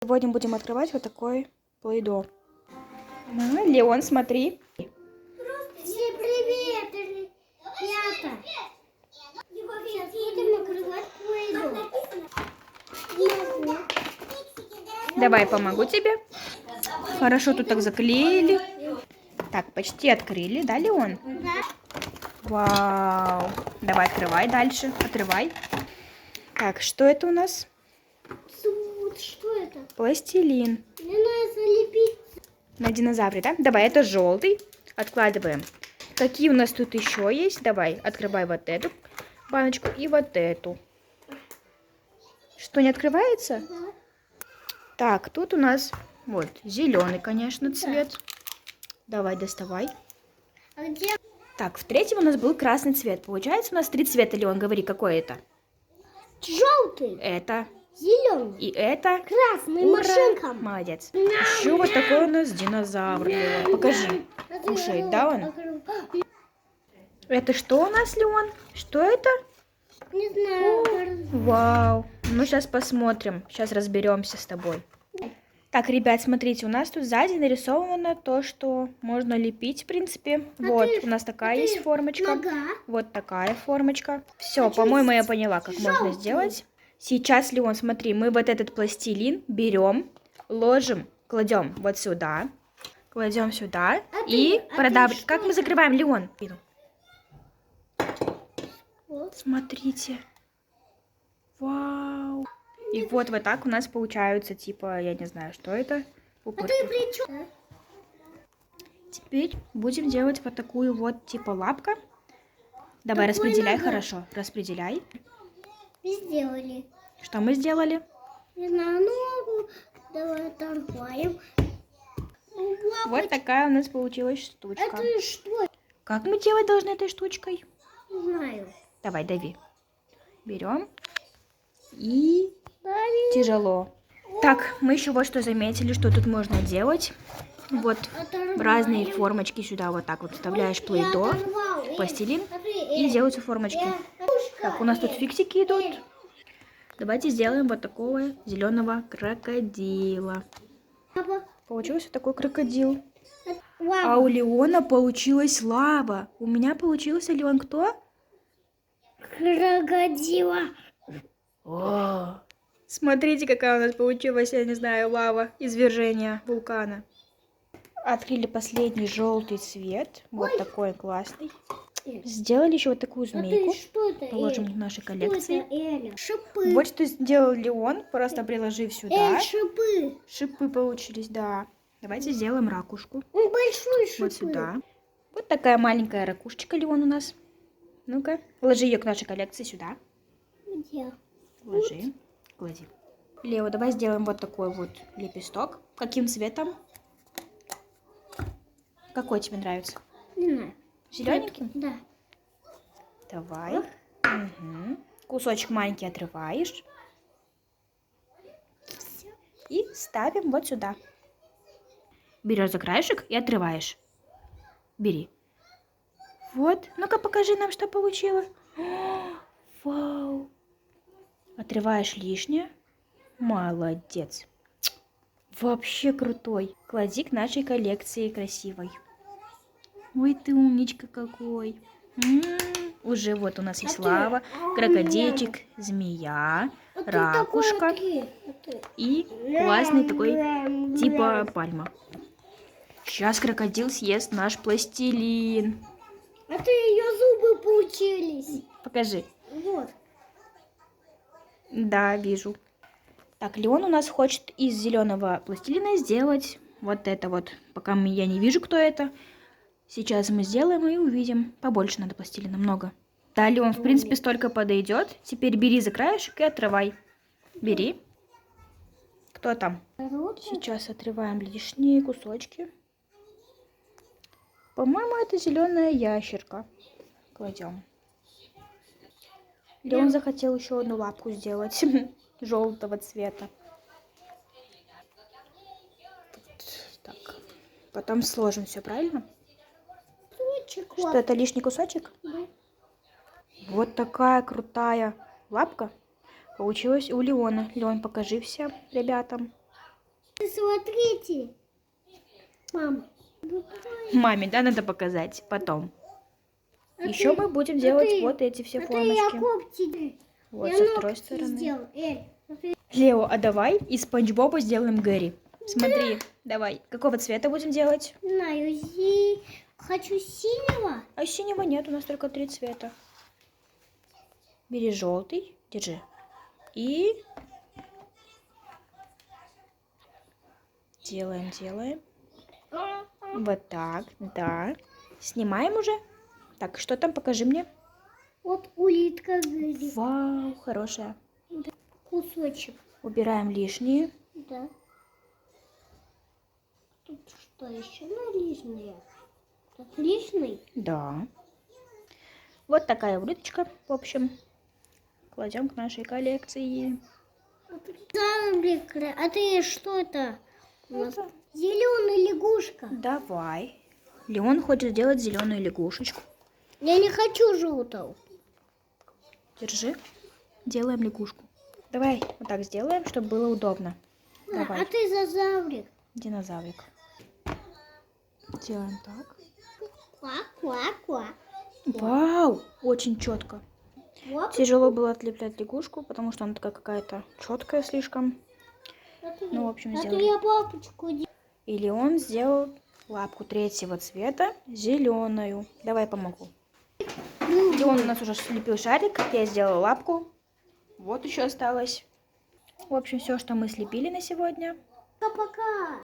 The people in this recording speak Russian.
Сегодня будем открывать вот такой плей-доh. Леон, смотри. Всем привет, ребята! Сейчас будем открывать плей-доh. Давай помогу тебе. Хорошо тут так заклеили. Так, почти открыли, да, Леон? Да. Вау. Давай открывай дальше. Открывай. Так, что это у нас? Что это? Пластилин. Мне надо залепить. На динозавре, да? Давай, это желтый. Откладываем. Какие у нас тут еще есть? Давай, открывай вот эту баночку и вот эту. Что, не открывается? Да. Так, тут у нас вот зеленый, конечно, цвет. Давай, доставай. А где? Так, в третьем у нас был красный цвет. Получается, у нас 3 цвета, Леон, говори, какой это? Желтый, Это. зеленый, И это. красный, Ура! машинка. Молодец. Еще вот такой у нас динозавр, Леон. Покажи. Кушает, да, он? Это что у нас, Леон? Что это? Не знаю. Вау. Ну, сейчас посмотрим. Сейчас разберемся с тобой. Так, ребят, смотрите, у нас тут сзади нарисовано то, что можно лепить, в принципе. Вот, у нас такая есть формочка. Нога. Вот такая формочка. Все, по-моему, я поняла, как можно сделать. Сейчас, Леон, смотри, мы вот этот пластилин берем, ложим, кладем вот сюда. Кладем сюда и продавливаем. Как мы закрываем, Леон? Вот. Смотрите. Вау. И вот так у нас получаются, типа, я не знаю, что это. Пупырки. Теперь будем делать вот такую вот, типа, лапка. Давай, распределяй, хорошо. Распределяй. Сделали. Что мы сделали? Не знаю, ну, давай торгуем. Вот такая у нас получилась штучка. Это что? Как мы делать должны этой штучкой? Не знаю. Давай, дави. Берем. И Дави. тяжело. Так, мы еще вот что заметили, что тут можно делать. Вот в разные формочки сюда вот так вот вставляешь плей-доh, пластилин и делаются формочки. Так, у нас тут фиксики идут. Давайте сделаем вот такого зеленого крокодила. Получился такой крокодил. А у Леона получилась лава. У меня получился, Леон, кто? Крокодила. О, смотрите, какая у нас получилась, я не знаю, лава, извержение вулкана. Открыли последний желтый цвет. Вот такой классный. Сделали еще вот такую змейку. Положим в нашей коллекции. Шипы. Вот что сделал Леон, просто приложив сюда. Шипы. Шипы получились, да. Давайте сделаем ракушку. Большой шипы. Вот сюда. Вот такая маленькая ракушечка, Леон, у нас. Ну-ка, ложи ее к нашей коллекции сюда. Где? Ложи. Клади. Лео, давай сделаем вот такой вот лепесток. Каким цветом? Какой тебе нравится? Не знаю. Зелененьким? Да. Давай. Угу. Кусочек маленький отрываешь. И ставим вот сюда. Берешь за краешек и отрываешь. Бери. Вот. Ну-ка покажи нам, что получилось. Вау. Отрываешь лишнее. Молодец. Вообще крутой. Клади к нашей коллекции красивой. Ой, ты умничка какой. Уже вот у нас есть лава, крокодильчик, змея, ракушка и классный такой типа пальма. Сейчас крокодил съест наш пластилин. А ты ее зубы получились. Покажи. Вот. Да, вижу. Так, Леон у нас хочет из зеленого пластилина сделать вот это вот. Пока я не вижу, кто это. Сейчас мы сделаем и увидим. Побольше надо пластилина, много. Да, Леон, в принципе, столько подойдет. Теперь бери за краешек и отрывай. Бери. Кто там? Сейчас отрываем лишние кусочки. По-моему, это зеленая ящерка. Кладем. Леон захотел еще одну лапку сделать. Желтого цвета. Так. Потом сложим все, правильно? Что это, лишний кусочек? Да. Вот такая крутая лапка получилась у Леона. Леон, покажи всем ребятам. Смотрите. Мам. Маме, да, надо показать потом. А Еще ты- мы будем а делать ты- вот эти все Это формочки. я когти. Вот Я со второй ногти стороны. сделал. Лео, а давай из Спанч Боба сделаем Гэри. Смотри, давай. Какого цвета будем делать? Знаю, хочу синего. А синего нет, у нас только 3 цвета. Бери желтый, держи. И делаем. Вот так, да. Снимаем уже. Так, что там, покажи мне. Вот улитка горит. Вау, хорошая. Кусочек. Убираем лишние. Да. Тут что еще? Ну, лишнее. Тут лишний. Да. Вот такая улиточка, в общем. Кладем к нашей коллекции. А ты что это? Зеленая лягушка. Давай. Леон хочет сделать зеленую лягушечку. Я не хочу желтого. Держи. Делаем лягушку. Давай вот так сделаем, чтобы было удобно. Давай. А ты зазаврик. Динозаврик. Делаем так. Ква-ква-ква. Вау! Очень четко. Вот. Тяжело было отлеплять лягушку, потому что она такая какая-то четкая слишком. Ну, в общем, Это сделали. я папочку делаю. И Леон сделал лапку 3-го цвета, зеленую. Давай помогу. Леон у нас уже слепил шарик, я сделала лапку. Вот еще осталось. В общем, все, что мы слепили на сегодня. Пока-пока.